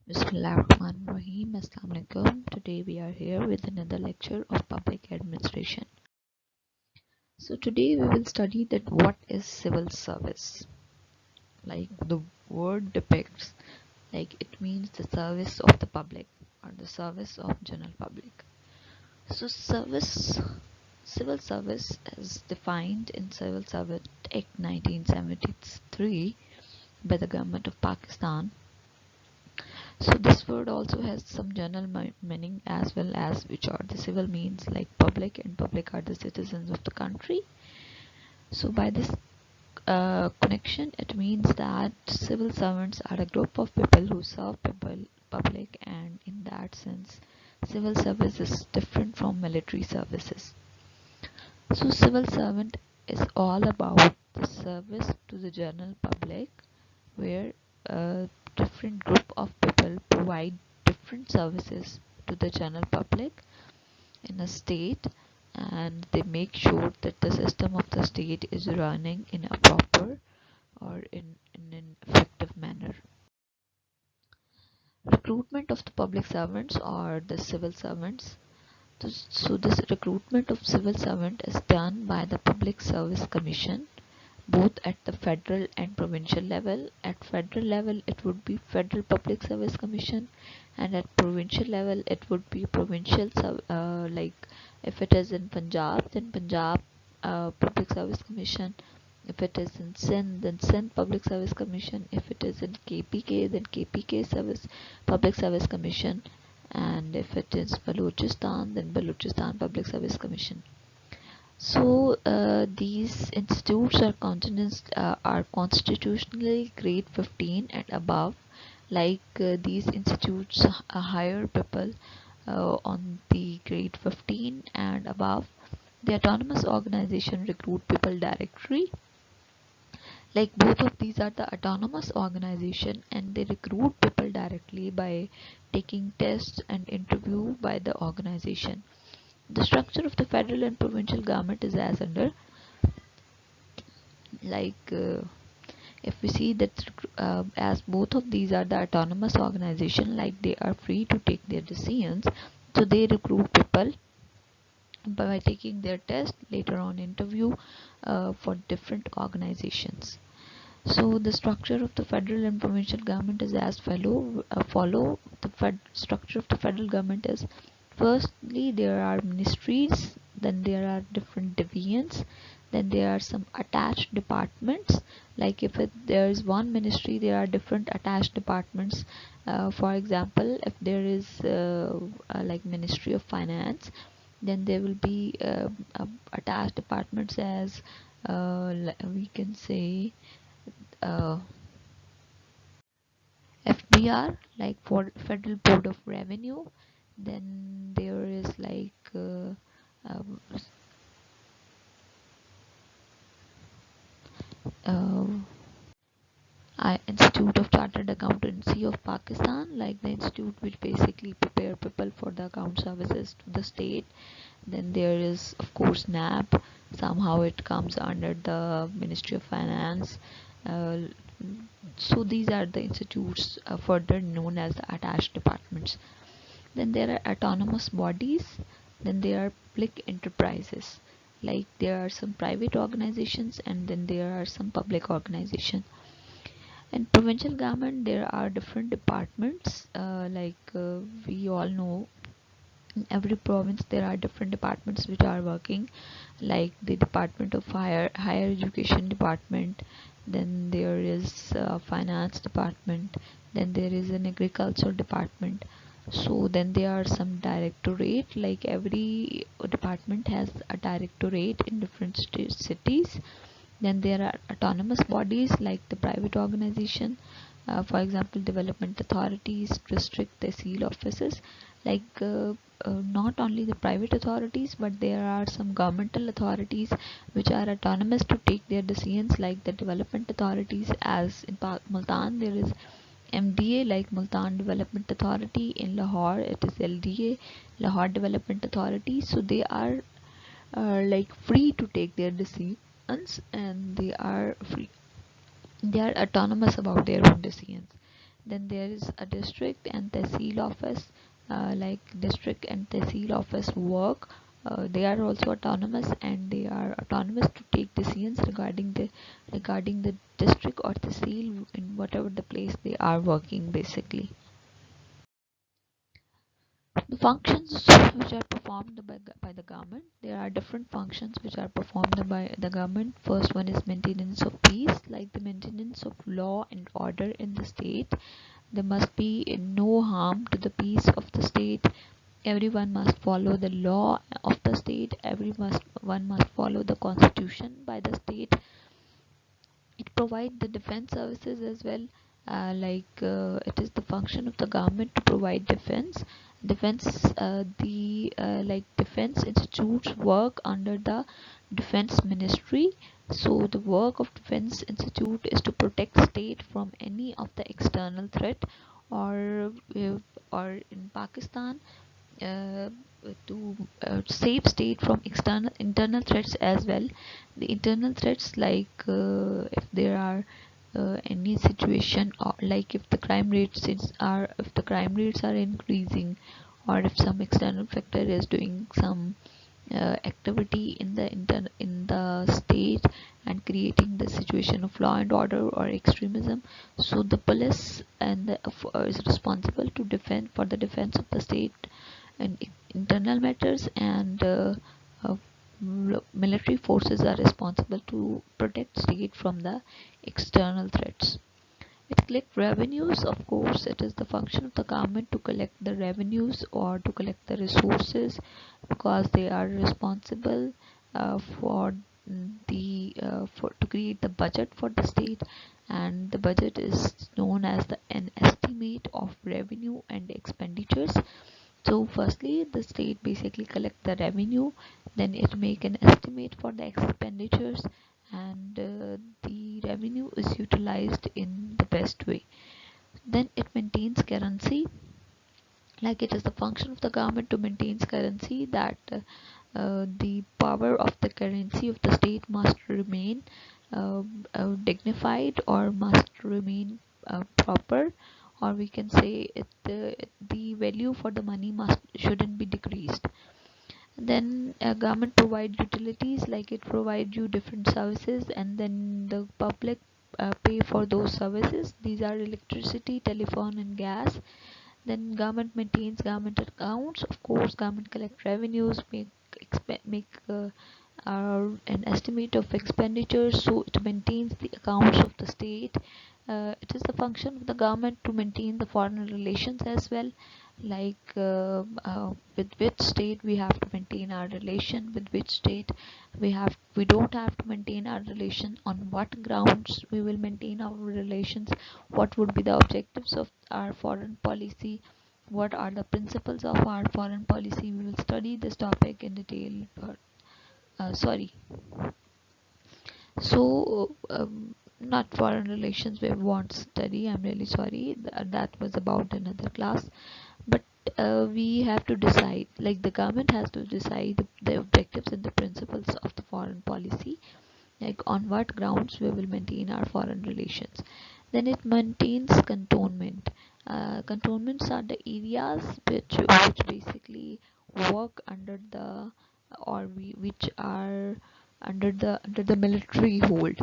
Bismillahirrahmanirrahim. Assalamu alaikum. Today we are here with another lecture of public administration. So today we will study that what is civil service. Like the word depicts, like it means the service of the public or the service of general public. So civil service is defined in Civil Service Act 1973 by the government of Pakistan. So this word also has some general meaning as well as which are the civil means like public, and public are the citizens of the country. So by this connection, it means that civil servants are a group of people who serve public, and in that sense, civil service is different from military services. So civil servant is all about the service to the general public, where a different group of people provide different services to the general public in a state, and they make sure that the system of the state is running in a proper or in an effective manner. Recruitment of the public servants or the civil servants. So this recruitment of civil servant is done by the Public Service Commission, both at the federal and provincial level. At federal level, it would be Federal Public Service Commission, and at provincial level, it would be provincial. Like if it is in Punjab, then Punjab Public Service Commission. If it is in Sindh, then Sindh Public Service Commission. If it is in KPK, then KPK Public Service Commission. And if it is Balochistan, then Balochistan Public Service Commission. So these institutes are constitutionally grade 15 and above. Like these institutes hire people on the grade 15 and above. The autonomous organization recruit people directly. Like both of these are the autonomous organization, and they recruit people directly by taking tests and interview by the organization. The structure of the federal and provincial government is as under, like if we see that as both of these are the autonomous organization, like they are free to take their decisions, so they recruit people by taking their test, later on interview for different organizations. So the structure of the federal and provincial government is as follow. The structure of the federal government is, firstly there are ministries, then there are different divisions, then there are some attached departments. Like if there is one ministry, there are different attached departments. For example, if there is like Ministry of Finance, then there will be attached departments as we can say uh, FBR, like for Federal Board of Revenue. Then there is like um, uh, Institute of Chartered Accountancy of Pakistan, like the institute which basically prepare people for the account services to the state. Then there is of course NAP, somehow it comes under the Ministry of Finance. uh, so these are the institutes further known as the attached departments. Then there are autonomous bodies. Then there are public enterprises, like there are some private organizations, and then there are some public organizations. In provincial government there are different departments, we all know in every province there are different departments which are working, like the Department of Higher Education Department. Then there is Finance Department. Then there is an Agriculture Department. So then there are some directorate, like every department has a directorate in different cities. Then there are autonomous bodies like the private organization, for example development authorities, district tehsil offices. Like not only the private authorities, but there are some governmental authorities which are autonomous to take their decisions, like the development authorities. As in Multan there is MDA, like Multan Development Authority. In Lahore it is LDA, Lahore Development Authority. So they are like free to take their decisions, and they are autonomous about their own decisions. Then there is a district and tehsil office. Like district and tehsil office work, they are also autonomous, and they are autonomous to take decisions regarding the district or tehsil in whatever the place they are working basically. The functions which are performed by the government, there are different functions which are performed by the government. First one is maintenance of peace, like the maintenance of law and order in the state. There must be no harm to the peace of the state. Everyone must follow the law of the state. One must follow the constitution by the state. It provides the defense services as well. It is the function of the government to provide defense institutes work under the defense ministry. So the work of defense institute is to protect state from any of the external threat, or or in Pakistan, uh, to save state from external internal threats as well. The internal threats, like if there are any situation, or like if the crime rates are increasing, or if some external factor is doing some activity in the state and creating the situation of law and order or extremism. So the police is responsible to defend for the defense of the state and internal matters, and uh, military forces are responsible to protect state from the external threats. It collect revenues. Of course, it is the function of the government to collect the revenues or to collect the resources, because they are responsible for for to create the budget for the state, and the budget is known as an estimate of revenue and expenditures. So firstly, the state basically collect the revenue, then it make an estimate for the expenditures, and the revenue is utilized in the best way. Then it maintains currency, like it is the function of the government to maintain currency, that the power of the currency of the state must remain dignified, or must remain proper, or we can say the value for the money must shouldn't be decreased. Then government provide utilities, like it provides you different services, and then the public pay for those services. These are electricity, telephone and gas. Then government maintains government accounts. Of course, government collect revenues, make an estimate of expenditures, so it maintains the accounts of the state. It is the function of the government to maintain the foreign relations as well, like with which state we have to maintain our relation, with which state we don't have to maintain our relation, on what grounds we will maintain our relations, what would be the objectives of our foreign policy, what are the principles of our foreign policy. We will study this topic in detail. Sorry. So, not foreign relations we won't study. I'm really sorry. That was about another class. But we have to decide, like the government has to decide the objectives and the principles of the foreign policy, like on what grounds we will maintain our foreign relations. Then it maintains cantonment. Cantonments are the areas which basically work under the, which are under the military hold.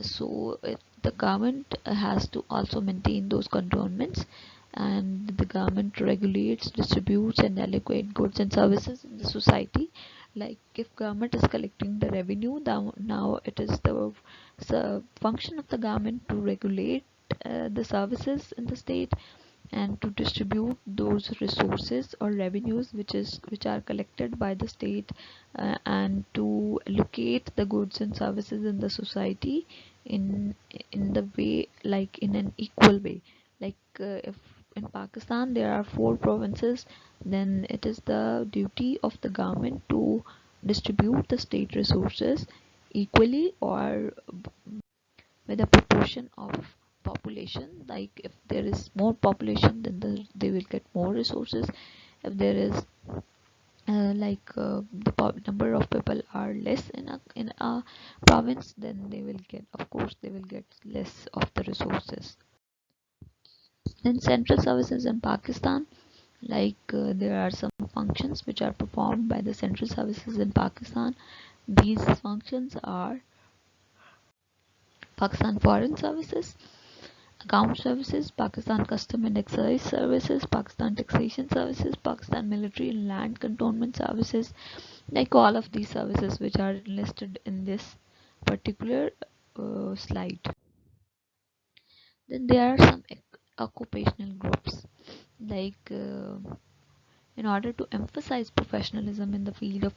So the government has to also maintain those cantonments, and the government regulates, distributes and allocate goods and services in the society. Like if government is collecting the revenue, now it is the function of the government to regulate the services in the state, and to distribute those resources or revenues which are collected by the state, and to allocate the goods and services in the society in the way, like in an equal way. Like if in Pakistan there are 4 provinces, then it is the duty of the government to distribute the state resources equally, or with a proportion of population. Like if there is more population, then they will get more resources. If there is number of people are less in a province, then they will get, of course they will get less of the resources. Then central services in Pakistan, there are some functions which are performed by the central services in Pakistan. These functions are Pakistan Foreign Services, Account Services, Pakistan Custom and Excise Services, Pakistan Taxation Services, Pakistan Military and Land Cantonment Services, like all of these services which are listed in this particular slide. Then there are some occupational groups, like in order to emphasize professionalism in the field of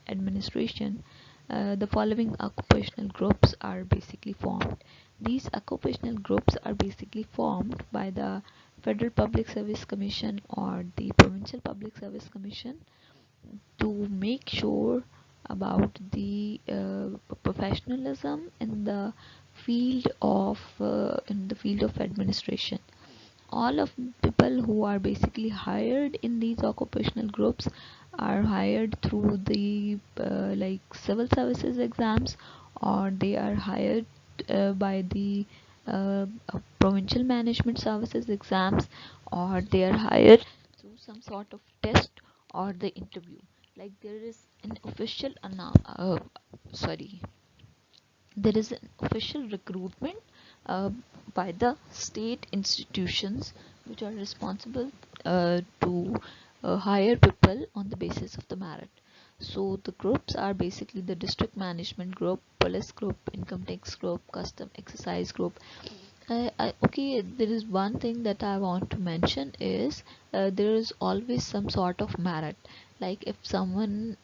administration, the following occupational groups are basically formed. These occupational groups are basically formed by the Federal Public Service Commission or the Provincial Public Service Commission to make sure about the professionalism in the field of administration. All of people who are basically hired in these occupational groups are hired through the civil services exams, or they are hired by the provincial management services exams, or they are hired through some sort of test or the interview. Like there is an official sorry there is an official recruitment uh, by the state institutions which are responsible to hire people on the basis of the merit. So the groups are basically the district management group, police group, income tax group, custom exercise group. Okay, there is one thing that I want to mention is there is always some sort of merit. Like if someone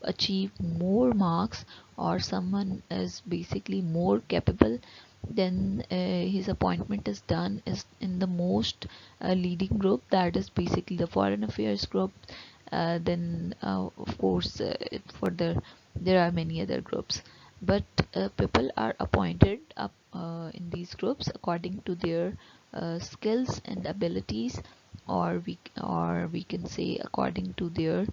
achieve more marks, or someone is basically more capable, then his appointment is done is in the most leading group, that is basically the foreign affairs group. Then of course there are many other groups, but people are appointed up in these groups according to their skills and abilities, or we can say according to their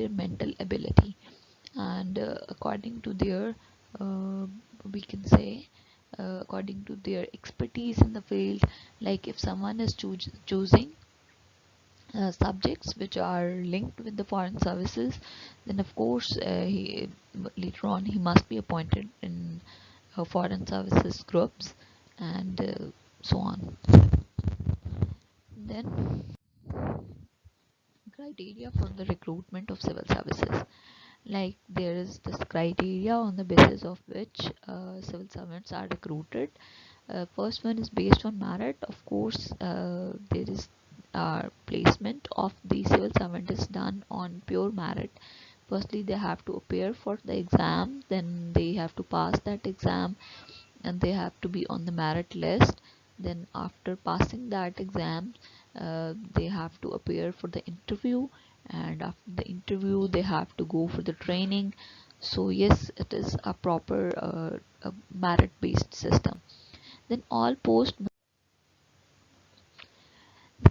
mental ability, and according to their uh, we can say according to their expertise in the field. Like if someone is choosing subjects which are linked with the foreign services, then of course later on he must be appointed in foreign services groups, and so on. Then criteria for the recruitment of civil services. Like there is this criteria on the basis of which civil servants are recruited. First one is based on merit. Of course, there is placement of the civil servant is done on pure merit. Firstly, they have to appear for the exam, then they have to pass that exam, and they have to be on the merit list. Then after passing that exam, they have to appear for the interview, and after the interview they have to go for the training. So yes, it is a proper merit based system. Then all post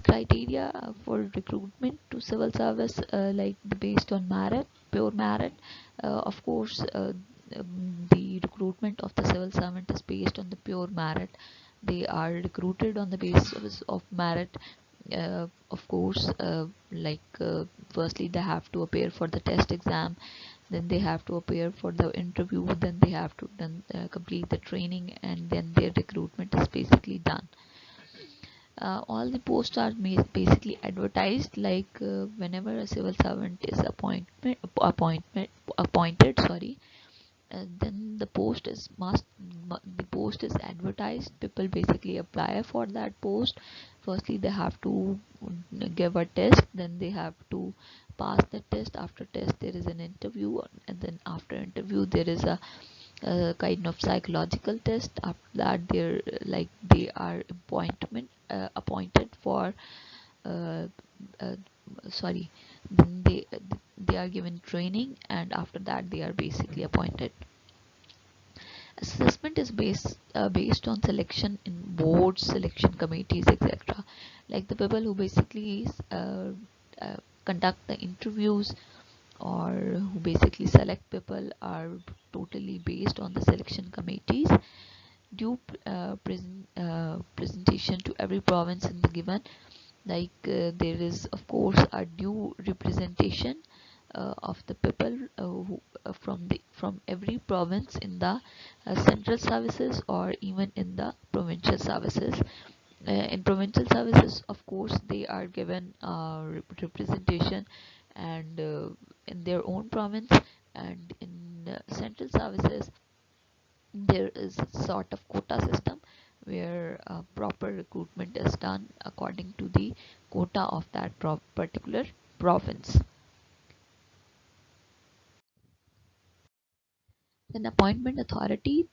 criteria for recruitment to civil service, based on merit, pure merit. Of course, the recruitment of the civil servant is based on the pure merit. They are recruited on the basis of merit. Of course, firstly they have to appear for the test exam, then they have to appear for the interview, then they have to complete the training, and then their recruitment is basically done. All the posts are basically advertised, whenever a civil servant is appointed, sorry, then the post is advertised. People basically apply for that post. Firstly they have to give a test, then they have to pass the test. After test there is an interview, and then after interview there is a kind of psychological test. After that they are appointed for uh, uh, sorry then they are given training, and after that they are basically appointed. Assessment is based on selection in boards, selection committees, etc. Like the people who basically uh, conduct the interviews, or who basically select people, are totally based on the selection committees. due presentation to every province in the given, there is of course a due representation of the people from every province in the central services or even in the provincial services. In provincial services, of course, they are given representation and in their own province, and in central services there is a sort of quota system where proper recruitment is done according to the quota of that particular province. Then the appointment authority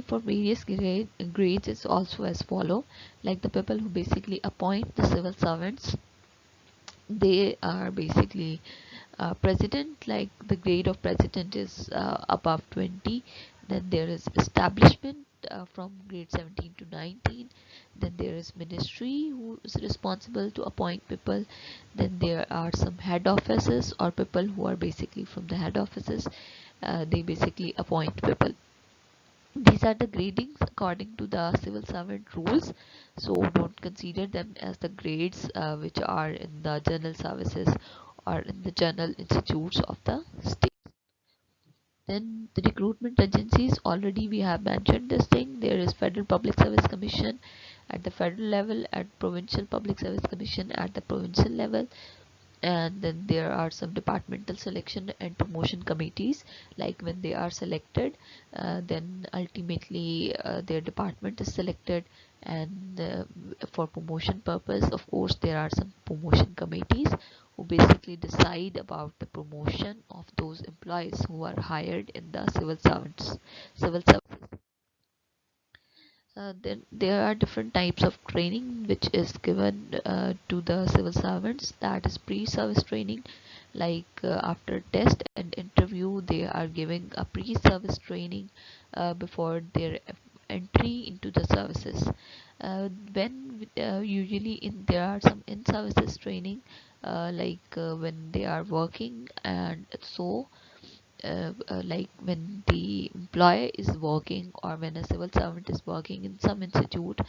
for various grades is also as follow. Like the people who basically appoint the civil servants, they are basically president. Like the grade of president is above 20. Then there is establishment from grade 17 to 19. Then there is ministry who is responsible to appoint people. Then there are some head offices or people who are basically from the head offices. They basically appoint people. These are the gradings according to the civil servant rules, so don't consider them as the grades which are in the general services or in the general institutes of the state. Then the recruitment agencies, already we have mentioned this thing. There is Federal Public Service Commission at the federal level, at Provincial Public Service Commission at the provincial level, and then there are some departmental selection and promotion committees. Like when they are selected, then ultimately their department is selected, and for promotion purpose, of course, there are some promotion committees who basically decide about the promotion of those employees who are hired in the civil services. Then there are different types of training which is given to the civil servants. That is pre-service training. After test and interview, they are giving a pre-service training before their entry into the services. When usually there are some in-services training, when they are working, and so like when the employer is working or when a civil servant is working in some institute,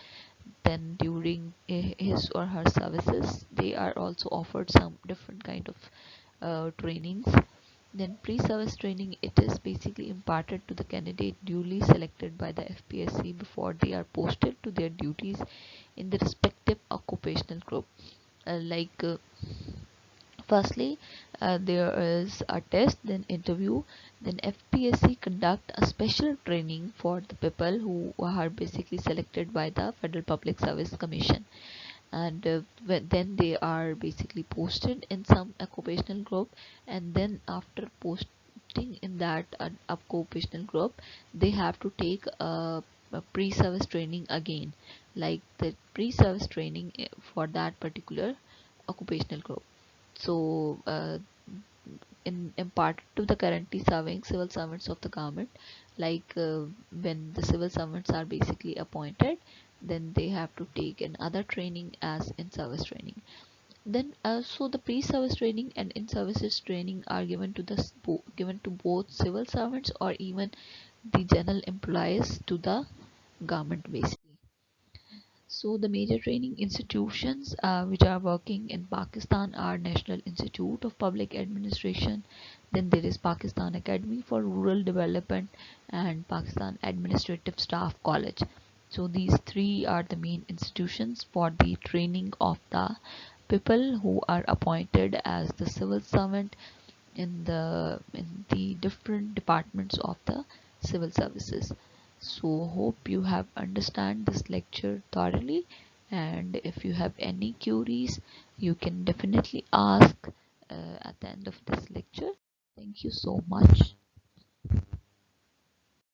then during his or her services they are also offered some different kind of trainings. Then pre-service training, it is basically imparted to the candidate duly selected by the FPSC before they are posted to their duties in the respective occupational group. Firstly, there is a test, then interview, then FPSC conduct a special training for the people who are basically selected by the Federal Public Service Commission, and then they are basically posted in some occupational group, and then after posting in that occupational group, they have to take a pre-service training again, like the pre-service training for that particular occupational group. So in imparted to the currently serving civil servants of the government, when the civil servants are basically appointed, then they have to take another training as in service training. Then so the pre-service training and in services training are given to given to both civil servants or even the general employees to the government basically. So the major training institutions which are working in Pakistan are National Institute of Public Administration, then there is Pakistan Academy for Rural Development, and Pakistan Administrative Staff College. So these three are the main institutions for the training of the people who are appointed as the civil servant in the different departments of the civil services. So hope you have understand this lecture thoroughly, and if you have any queries, you can definitely ask at the end of this lecture. Thank you so much.